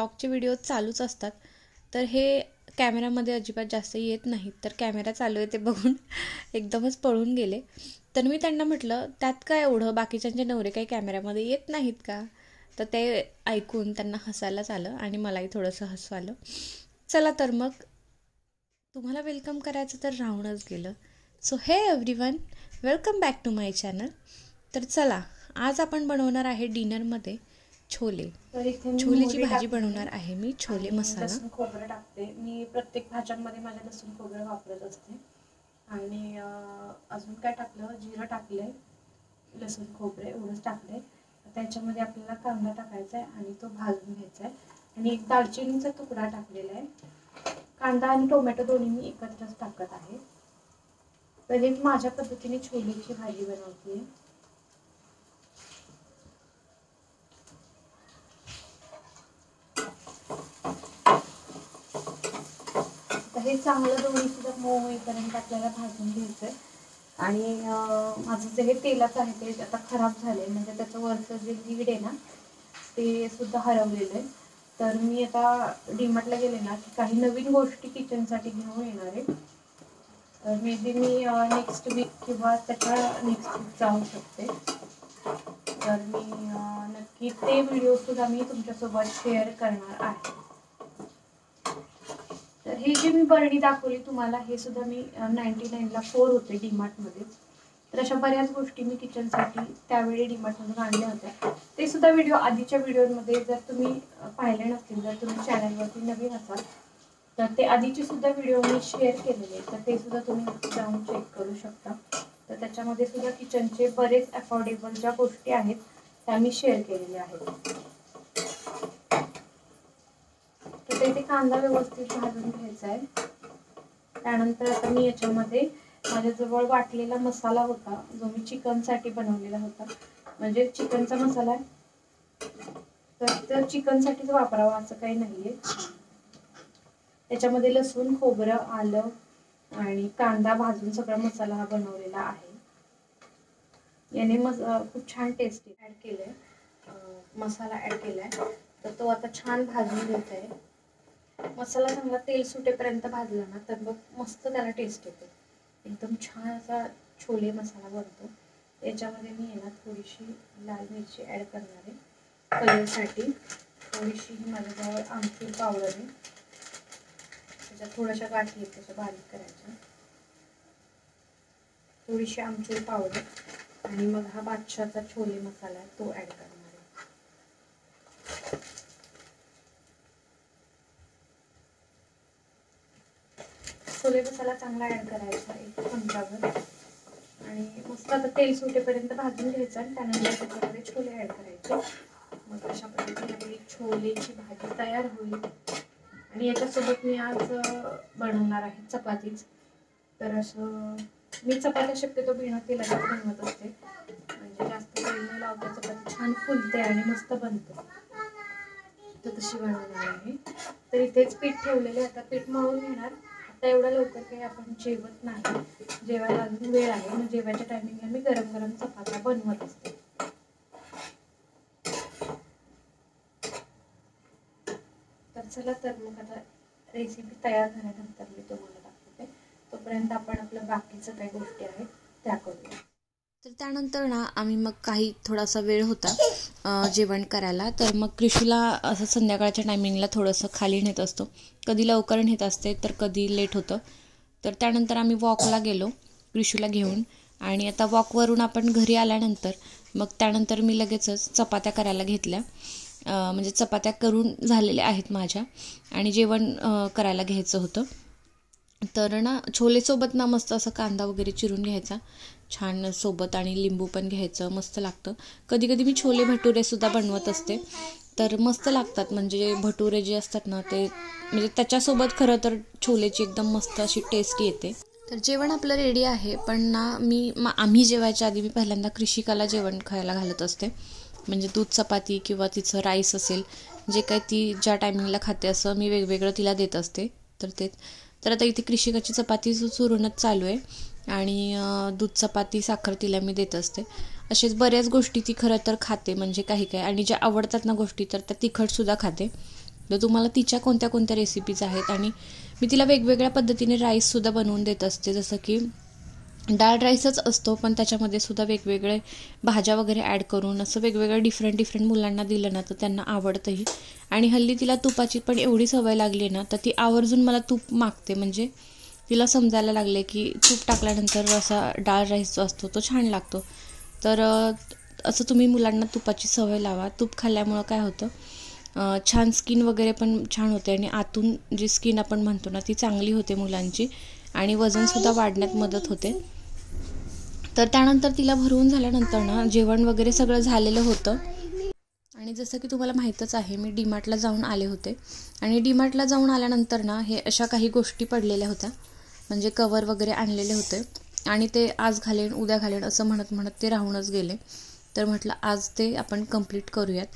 व्लॉगचे video चालूच असतात, तर हे कॅमेरामध्ये अजिबात जास्त येत नाहीत. तर कॅमेरा चालू आहे ते बघून एकदमच पळून गेले. तर मी त्यांना म्हटलं, त्यात काय एवढं, बाकीच्यांचे नवरे काही कॅमेऱ्यामध्ये येत नाहीत का? तर ते ऐकून त्यांना हसायलाच आलं आणि मलाही थोडंसं हसू आलं. चला तर मग तुम्हाला वेलकम करायचं तर राहूनच गेलं. So hey everyone, welcome back to my channel. तर चला, आज आपण बनवणार आहे डिनरमध्ये छोले. छोलेची भाजी बनवणार आहे मी, छोले मसाला. लसूण खोबरं टाकते मी, प्रत्येक भाज्यांमध्ये माझ्या लसूण खोबरं वापरत असते. आणि अजून काय टाकलं, जिरं टाकले, लसूण खोबरे एवढंच टाकले. त्याच्यामध्ये आपल्याला कांदा टाकायचा आहे आणि तो भाजून घ्यायचा आहे. आणि एक दालचिनीचा तुकडा टाकलेला आहे. कांदा आणि टोमॅटो दोन्ही मी एकत्रच टाकत आहे. तर एक माझ्या पद्धतीने छोलेची भाजी बनवते. हे चांगलं दोन्ही सुद्धा मऊ होईपर्यंत आपल्याला भाजून घ्यायचं आहे. आणि माझं जे हे तेलाचं आहे ते आता खराब झाले, म्हणजे त्याचं वरचं जे लीड आहे ना ते सुद्धा हरवलेलं आहे. तर मी आता डीमार्टला गेले ना की काही नवीन गोष्टी किचनसाठी घेऊन येणार आहे. तर may be me next weak किंवा त्याच्या नेक्स्ट वीक जाऊ शकते. तर मी नक्की ते व्हिडिओ सुद्धा मी तुमच्यासोबत शेअर करणार आहे. तर हे जे मी बरणी दाखवली तुम्हाला, हे सुद्धा मी 99ला 4 होते डीमार्टमध्ये. तर अशा बऱ्याच गोष्टी मी किचनसाठी त्यावेळी डीमार्टमधून आणल्या होत्या. ते सुद्धा व्हिडिओ आधीच्या व्हिडिओमध्ये जर तुम्ही पाहिले नसतील, जर तुम्ही चॅनलवरती नवीन असाल तर ते आधीचे सुद्धा व्हिडिओ मी शेअर केलेले, तर ते सुद्धा तुम्ही जाऊन चेक करू शकता. तर त्याच्यामध्ये सुद्धा किचनचे बरेच अफोर्डेबल ज्या गोष्टी आहेत त्या मी शेअर केलेल्या आहेत. तर इथे कांदा व्यवस्थित भाजून घ्यायचा आहे. त्यानंतर आता मी याच्यामध्ये माझ्याजवळ वाटलेला मसाला होता, जो मी चिकनसाठी बनवलेला होता, म्हणजे चिकनचा मसाला आहे. तर चिकनसाठीच वापरावा असं काही नाहीये. त्याच्यामध्ये लसूण, खोबरं, आलं आणि कांदा भाजून सगळा मसाला हा बनवलेला आहे. याने खूप छान टेस्ट ॲड केलंय, मसाला ॲड केलाय. तर तो आता छान भाजून घ्यायचा आहे. मसाला चांगला तेल सुटेपर्यंत भाजला ना तर मग मस्त त्याला टेस्ट येते. एकदम छान असा छोले मसाला बनतो. याच्यामध्ये मी आहे ना थोडीशी लाल मिरची ॲड करणार आहे कलरसाठी. थोडीशी माझ्याजवळ आमचूर पावडर आहे, त्याच्यात थोड्याशा गाठी आहेत त्याच्या बारीक करायच्या. थोडीशी आमचूर पावडर आणि मग हा बादशाहचा छोले मसाला आहे तो ॲड करणार आहे. छोले मसाला चांगला ॲड करायचा एक चमचाभर आणि मस्त आता तेल सुटेपर्यंत भाजून घ्यायचं. आणि त्यानंतर त्याच्यामध्ये छोले ॲड करायचे. मग अशा पद्धतीने आपली छोलेची भाजी तयार होईल. आणि याच्यासोबत मी आज बनवणार आहे चपातीच. तर असं मी चपात्या शक्यतो बिना तेलाची बनवत असते, म्हणजे जास्त तेल न लावता चपाती छान फुलते आणि मस्त बनते. तर तशी बनवणार आहे. तर इथेच पीठ ठेवलेले, आता पीठ मळून घेणार. आता एवढं लवकर काही आपण जेवत नाही, जेवायला अजून वेळ आहे. मग जेवायच्या टायमिंगला मी गरम गरम चपात्या बनवत असते. तर चला, तर मग आता रेसिपी तयार झाल्यानंतर मी तुम्हाला दाखवते. तोपर्यंत आपण आपल्या बाकीचं काही गोष्टी आहेत त्या करूया. तर त्यानंतर ना आम्ही मग काही थोडासा वेळ होता जेवण करायला. तर मग कृषीला असं संध्याकाळच्या टायमिंगला थोडंसं खाली नेत असतो. कधी लवकर नेत असते तर कधी लेट होतं. तर त्यानंतर आम्ही वॉकला गेलो कृषीला घेऊन. आणि आता वॉकवरून आपण घरी आल्यानंतर मग त्यानंतर मी लगेचच चपात्या करायला घेतल्या. म्हणजे चपात्या करून झालेल्या आहेत माझ्या आणि जेवण करायला घ्यायचं होतं. तर ना छोलेसोबत ना मस्त असं कांदा वगैरे चिरून घ्यायचा छान सोबत, आणि लिंबू पण घ्यायचं, मस्त लागतं. कधी कधी मी छोले भटुरेसुद्धा बनवत असते, तर मस्त लागतात. म्हणजे भटुरे जे असतात ना ते, म्हणजे त्याच्यासोबत खरं तर छोलेची एकदम मस्त अशी टेस्ट येते. तर जेवण आपलं रेडी आहे, पण ना आम्ही जेवायच्या आधी मी पहिल्यांदा कृषिकाला जेवण खायला घालत असते. म्हणजे दूध चपाती किंवा तिचं राईस असेल, जे काही ती ज्या टायमिंगला खाते असं मी वेगवेगळं तिला देत असते. तर आता इथे कृषिकाची चपाती चुरूनच चालू आहे आणि दूध चपाती साखर तिला मी देत असते. असेच बऱ्याच गोष्टी ती खरं तर खाते, म्हणजे काही आणि ज्या आवडतात ना गोष्टी तर त्या तिखटसुद्धा खाते. तर तुम्हाला तिच्या कोणत्या कोणत्या रेसिपीज आहेत, आणि मी तिला वेगवेगळ्या पद्धतीने राईससुद्धा बनवून देत असते. जसं की डाळ राईसच असतो, पण त्याच्यामध्ये सुद्धा वेगवेगळे भाज्या वगैरे ॲड करून असं वेगवेगळं डिफरंट मुलांना दिलं ना तर त्यांना आवडतंही. आणि हल्ली तिला तुपाची पण एवढी सवय लागली ना, तर ती आवर्जून मला तूप मागते. म्हणजे तिला समजायला लागले की तूप टाकल्यानंतर असा डाळ राईस जो असतो तो छान लागतो. तर असं तुम्ही मुलांना तुपाची सवय लावा. तूप खाल्ल्यामुळं काय होतं, छान स्किन वगैरे पण छान होते, आणि आतून जी स्किन आपण म्हणतो ना ती चांगली होते मुलांची, आणि वजनसुद्धा वाढण्यात मदत होते. तर त्यानंतर तिला भरवून झाल्यानंतर ना जेवण वगैरे सगळं झालेलं होतं. आणि जसं की तुम्हाला माहीतच आहे, मी डीमार्टला जाऊन आले होते. आणि डीमार्टला जाऊन आल्यानंतर ना हे अशा काही गोष्टी पडलेल्या होत्या, म्हणजे कवर वगैरे आणलेले होते. आणि ते आज घालेन उद्या घालेन असं म्हणत ते राहूनच गेले. तर म्हटलं आज ते आपण कंप्लीट करूयात.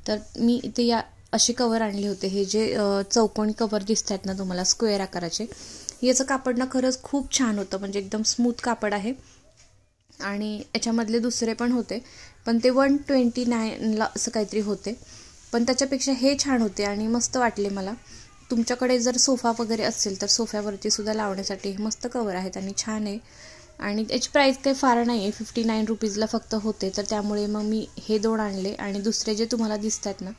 तर मी इथे या असे कवर आणले होते. हे जे चौकोनी कवर दिसत आहेत ना तुम्हाला, स्क्वेअर आकाराचे, याचं कापड ना खरंच खूप छान होतं. म्हणजे एकदम स्मूथ कापड आहे. आणि याच्यामधले दुसरे पण होते, पण ते 129ला असं काहीतरी होते. पण त्याच्यापेक्षा हे छान होते आणि मस्त वाटले मला. तुमच्याकडे जर सोफा वगैरे असेल तर सोफ्यावरती सुद्धा लावण्यासाठी हे मस्त कवर आहेत आणि छान आहे. आणि याची प्राईस काही फार नाही आहे, 59 रुपीजला फक्त होते. तर त्यामुळे मग मी हे 2 आणले, आणि दुसरे जे तुम्हाला दिसत आहेत ना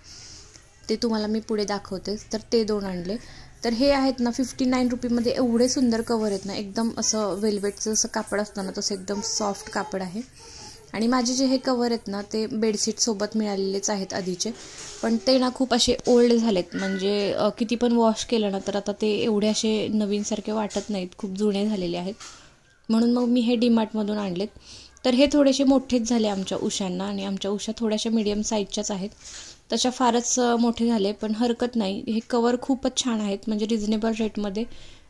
ते तुम्हाला मी पुढे दाखवते. तर ते 2 आणले. तर हे आहेत ना 59 रुपीमध्ये एवढे सुंदर कवर आहेत ना, एकदम असं वेल्वेटचं जसं कापड असतं ना तसं एकदम सॉफ्ट कापड आहे. आणि माझे जे हे कवर आहेत ना ते बेडशीटसोबत मिळालेलेच आहेत आधीचे, पण ते ना खूप असे ओल्ड झालेत. म्हणजे किती पण वॉश केलं ना तर आता ते एवढे असे नवीनसारखे वाटत नाहीत, खूप जुने झालेले आहेत. म्हणून मग मी हे डीमार्टमधून आणलेत. तर हे थोडेसे मोठेच झाले आमच्या उशांना, आणि आमच्या उशा थोड्याशा मीडियम साईजच्याच आहेत, तशा फारच मोठे झाले, पण हरकत नाही. हे कवर खूपच छान आहेत. म्हणजे रिजनेबल रेटमध्ये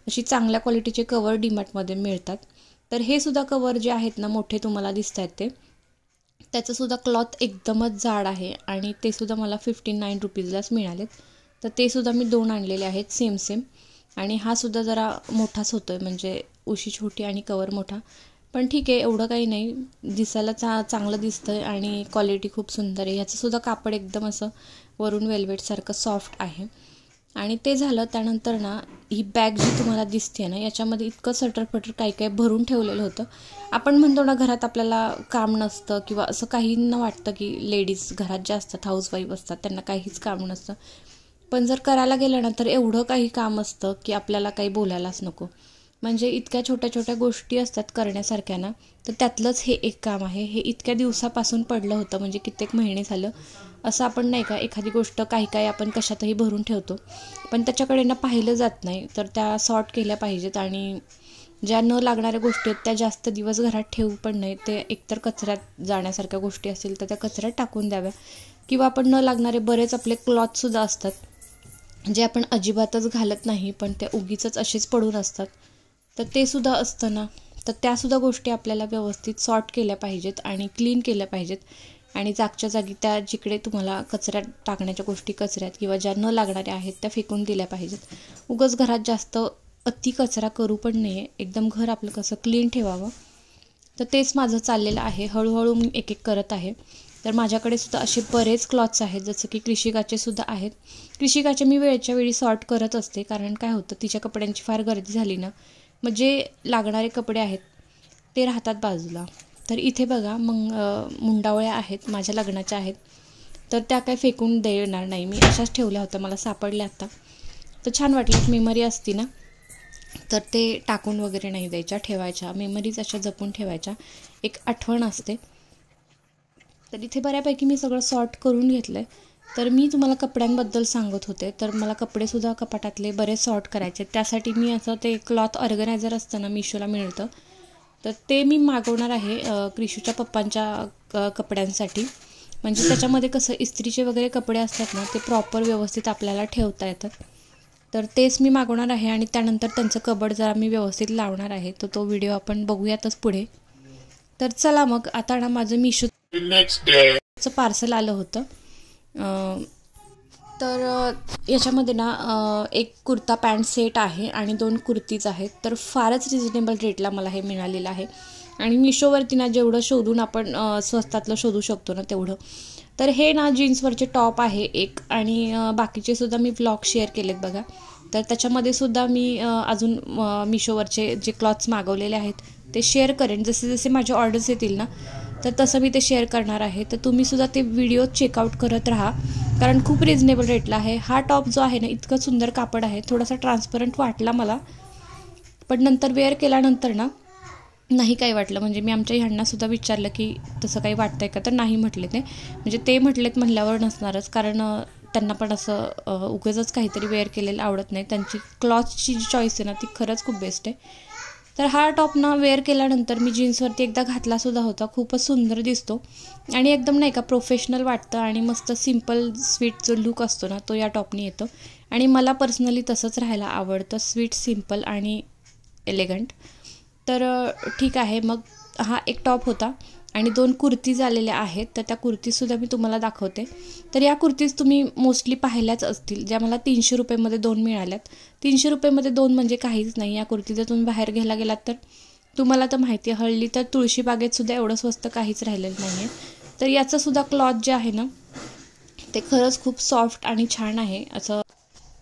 अशी चांगल्या क्वालिटीचे कवर डीमार्टमध्ये मिळतात. तर हे सुद्धा कवर जे आहेत ना मोठे तुम्हाला दिसत आहेत ते, त्याचंसुद्धा क्लॉथ एकदमच जाड आहे, आणि ते सुद्धा मला 59 रुपीजलाच मिळालेत. तर ते सुद्धा मी 2 आणलेले आहेत सेम. आणि हा सुद्धा जरा मोठाच होतो आहे, म्हणजे उशी छोटी आणि कवर मोठा, पण ठीक आहे, एवढं काही नाही. दिसायला चांगलं दिसतं आहे आणि क्वालिटी खूप सुंदर आहे. ह्याचंसुद्धा कापड एकदम असं वरून वेल्वेटसारखं सॉफ्ट आहे. आणि ते झालं. त्यानंतर ना ही बॅग जी तुम्हाला दिसते ना याच्यामध्ये इतकं सटरफटर काही भरून ठेवलेलं होतं. आपण म्हणतो ना घरात आपल्याला काम नसतं, किंवा असं काहींना वाटतं की लेडीज घरात ज्या असतात, हाऊसवाईफ असतात, त्यांना काहीच काम नसतं. पण जर करायला गेलं ना तर एवढं काही काम असतं की आपल्याला काही बोलायलाच नको. म्हणजे इतक्या छोट्या गोष्टी असतात करण्यासारख्या ना, तर त्यातलंच हे एक काम आहे. हे इतक्या दिवसापासून पडलं होतं, म्हणजे कित्येक महिने झालं. असं आपण नाही का, एखादी गोष्ट काही आपण कशातही भरून ठेवतो, पण त्याच्याकडे ना पाहिलं जात नाही. तर त्या सॉर्ट केल्या पाहिजेत. आणि ज्या न लागणाऱ्या गोष्टी आहेत त्या जास्त दिवस घरात ठेवू पण नाही. ते एकतर कचऱ्यात जाण्यासारख्या गोष्टी असतील तर त्या कचऱ्यात टाकून द्याव्या, किंवा आपण न लागणारे बरेच आपले क्लॉथसुद्धा असतात जे आपण अजिबातच घालत नाही, पण ते उगीचच असेच पडून असतात. तर ते सुद्धा असतं ना, तर त्यासुद्धा गोष्टी आपल्याला व्यवस्थित सॉर्ट केल्या पाहिजेत आणि क्लीन केल्या पाहिजेत. आणि जागच्या जागी त्या जिकडे तुम्हाला कचऱ्यात टाकण्याच्या गोष्टी कचऱ्यात, किंवा ज्या न लागणाऱ्या आहेत त्या फेकून दिल्या पाहिजेत. उगाच घरात जास्त अति कचरा करू पण नाही. एकदम घर आपलं कसं क्लीन ठेवावं. तर तेच माझं चाललेलं आहे. हळूहळू मी एक करत आहे. तर माझ्याकडे सुद्धा असे बरेच क्लॉथ्स आहेत, जसं की कृषिकाचे सुद्धा आहेत. कृषिकाचे मी वेळच्या वेळी सॉर्ट करत असते, कारण काय होतं, तिच्या कपड्यांची फार गर्दी झाली ना, मग जे लागणारे कपडे आहेत ते राहतात बाजूला. तर इथे बघा मुंडावळ्या आहेत, माझ्या लग्नाच्या आहेत. तर त्या काय फेकून देणार नाही, मी अशाच ठेवल्या होत्या, मला सापडल्या आता. तर छान वाटलं. मेमरी असती ना, तर ते टाकून वगैरे नाही द्यायच्या, ठेवायच्या. मेमरीज अशा जपून ठेवायच्या, एक आठवण असते. तर इथे बऱ्यापैकी मी सगळं सॉर्ट करून घेतलं आहे. तर मी तुम्हाला कपड्यांबद्दल सांगत होते. तर मला कपडेसुद्धा कपाटातले बरेच सॉर्ट करायचे. त्यासाठी मी असं ते क्लॉथ ऑर्गनायझर असतं ना, मिशोला मिळतं, तर ते मी मागवणार आहे क्रिशूच्या पप्पांच्या कपड्यांसाठी. म्हणजे त्याच्यामध्ये कसं इस्त्रीचे वगैरे कपडे असतात ना, ते प्रॉपर व्यवस्थित आपल्याला ठेवता येतात. तर तेच मी मागवणार आहे. आणि त्यानंतर त्यांचं कबड जरा मी व्यवस्थित लावणार आहे. तर तो व्हिडिओ आपण बघूयातच पुढे. तर चला मग, आता ना माझं मिशोचं पार्सल आलं होतं. तर याच्यामध्ये ना एक कुर्ता पॅन्ट सेट आहे आणि 2 कुर्तीज आहेत. तर फारच रिजनेबल रेटला मला हे मिळालेलं आहे. आणि मिशोवरती ना जेवढं शोधून आपण स्वस्तातलं शोधू शकतो ना तेवढं, तर हे ना जीन्सवरचे टॉप आहे एक, आणि बाकीचे सुद्धा मी व्लॉग शेअर केलेत बघा. तर त्याच्यामध्ये सुद्धा मी अजून मिशोवरचे जे क्लॉथ्स मागवलेले आहेत ते शेअर करेन. जसे जसे माझे ऑर्डर्स येतील ना तर तसं मी ते शेअर करणार आहे. तर तुम्ही सुद्धा ते व्हिडिओ चेकआउट करत राहा, कारण खूप रिजनेबल रेटला आहे. हा टॉप जो आहे ना इतकं सुंदर कापड आहे. थोडासा ट्रान्सपरंट वाटला मला, पण नंतर वेअर केल्यानंतर ना नाही काही वाटलं. म्हणजे मी आमच्या ह्यांनासुद्धा विचारलं की तसं काही वाटतं आहे का, तर नाही म्हटले ते. म्हणजे ते म्हटलेत म्हणल्यावर नसणारच, कारण त्यांना पण असं उगाचच काहीतरी वेअर केलेलं आवडत नाही. त्यांची क्लॉथची जी चॉईस आहे ना ती खरंच खूप बेस्ट आहे. तर हा टॉप ना वेअर केल्यानंतर मी जीन्सवरती एकदा घातलासुद्धा होता. खूपच सुंदर दिसतो आणि एकदम नाही का प्रोफेशनल वाटतं, आणि मस्त सिम्पल स्वीट जो लुक असतो ना तो या टॉपनी येतो. आणि मला पर्सनली तसंच राहायला आवडतं, स्वीट, सिम्पल आणि एलिगंट. तर ठीक आहे. मग हा एक टॉप होता आणि 2 कुर्तीज आलेल्या आहेत. तर त्या कुर्तीजसुद्धा मी तुम्हाला दाखवते. तर या कुर्तीज तुम्ही मोस्टली पाहिल्याच असतील, ज्या मला 300 रुपयेमध्ये 2 मिळाल्यात. 300 रुपयेमध्ये 2 म्हणजे काहीच नाही. या कुर्ती जर तुम्ही बाहेर घ्यायला गेलात तर तुम्हाला तर माहिती आहे, हल्ली तर तुळशीबागेतसुद्धा एवढं स्वस्त काहीच राहिलेलं नाही आहे. तर याचंसुद्धा क्लॉथ जे आहे ना ते खरंच खूप सॉफ्ट आणि छान आहे असं.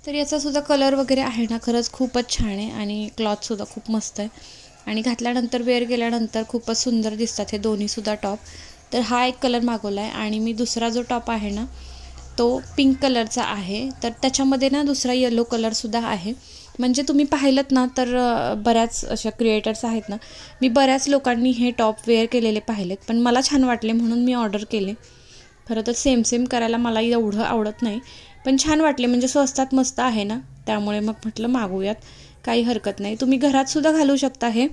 तर याचासुद्धा कलर वगैरे आहे ना खरंच खूपच छान आहे, आणि क्लॉथसुद्धा खूप मस्त आहे, आणि घातल्यानंतर वेअर केल्यानंतर खूपच सुंदर दिसतात हे दोन्हीसुद्धा टॉप. तर हा एक कलर मागवला आहे, आणि मी दुसरा जो टॉप आहे ना तो पिंक कलरचा आहे. तर त्याच्यामध्ये ना दुसरा येलो कलरसुद्धा आहे. म्हणजे तुम्ही पाहिलं ना तर बऱ्याच अशा क्रिएटर्स आहेत ना, मी बऱ्याच लोकांनी हे टॉप वेअर केलेले पाहिलेत, पण मला छान वाटले म्हणून मी ऑर्डर केले. खरं तर सेम करायला मला एवढं आवडत नाही, पण छान वाटले. म्हणजे स्वस्तात मस्त आहे ना, त्यामुळे मग म्हटलं मागवूयात, काही हरकत नाही. तुम्ही घरातसुद्धा घालू शकता हे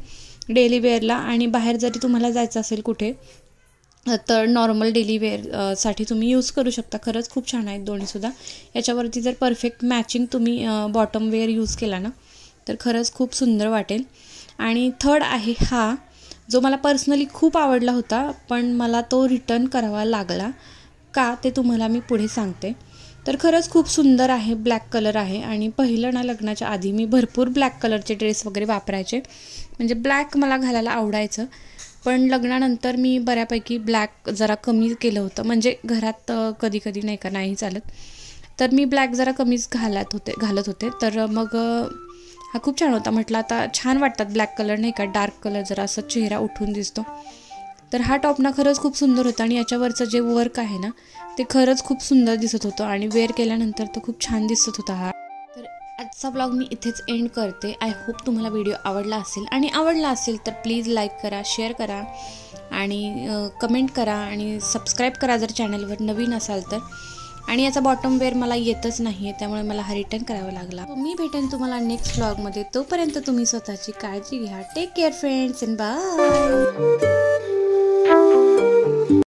डेली वेअरला, आणि बाहेर जरी तुम्हाला जायचं असेल कुठे तर नॉर्मल डेली वेअरसाठी तुम्ही यूज करू शकता. खरंच खूप छान आहेत दोन्हीसुद्धा. याच्यावरती जर परफेक्ट मॅचिंग तुम्ही बॉटम वेअर यूज केला ना तर खरंच खूप सुंदर वाटेल. आणि थर्ड आहे हा, जो मला पर्सनली खूप आवडला होता, पण मला तो रिटर्न करावा लागला. का ते तुम्हाला मी पुढे सांगते. तर खरंच खूप सुंदर आहे, ब्लॅक कलर आहे. आणि पहिलं ना लग्नाच्या आधी मी भरपूर ब्लॅक कलरचे ड्रेस वगैरे वापरायचे, म्हणजे ब्लॅक मला घालायला आवडायचं. पण लग्नानंतर मी बऱ्यापैकी ब्लॅक जरा कमी केलं होतं, म्हणजे घरात कधी कधी नाही का नाही चालत, तर मी ब्लॅक जरा कमीच घालत होते. तर मग हा खूप छान होता. म्हटलं आता छान वाटतात ब्लॅक कलर नाही का, डार्क कलर जरा असं चेहरा उठून दिसतो. तर हा टॉप ना खरंच खूप सुंदर होता, आणि याच्यावरचं जे वर्क आहे ना ते खरंच खूप सुंदर दिसत होतं, आणि वेअर केल्यानंतर तो खूप छान दिसत होता हा. तर आजचा ब्लॉग मी इथेच एंड करते. आय होप तुम्हाला व्हिडिओ आवडला असेल, आणि आवडला असेल तर प्लीज लाईक करा, शेअर करा, आणि कमेंट करा, आणि सबस्क्राईब करा जर चॅनलवर नवीन असाल तर. आणि याचा बॉटम वेअर मला येतच नाही आहे, त्यामुळे मला हा रिटर्न करावा लागला. मी भेटेन तुम्हाला नेक्स्ट ब्लॉगमध्ये. तोपर्यंत तुम्ही स्वतःची काळजी घ्या. Take care friends, and bye.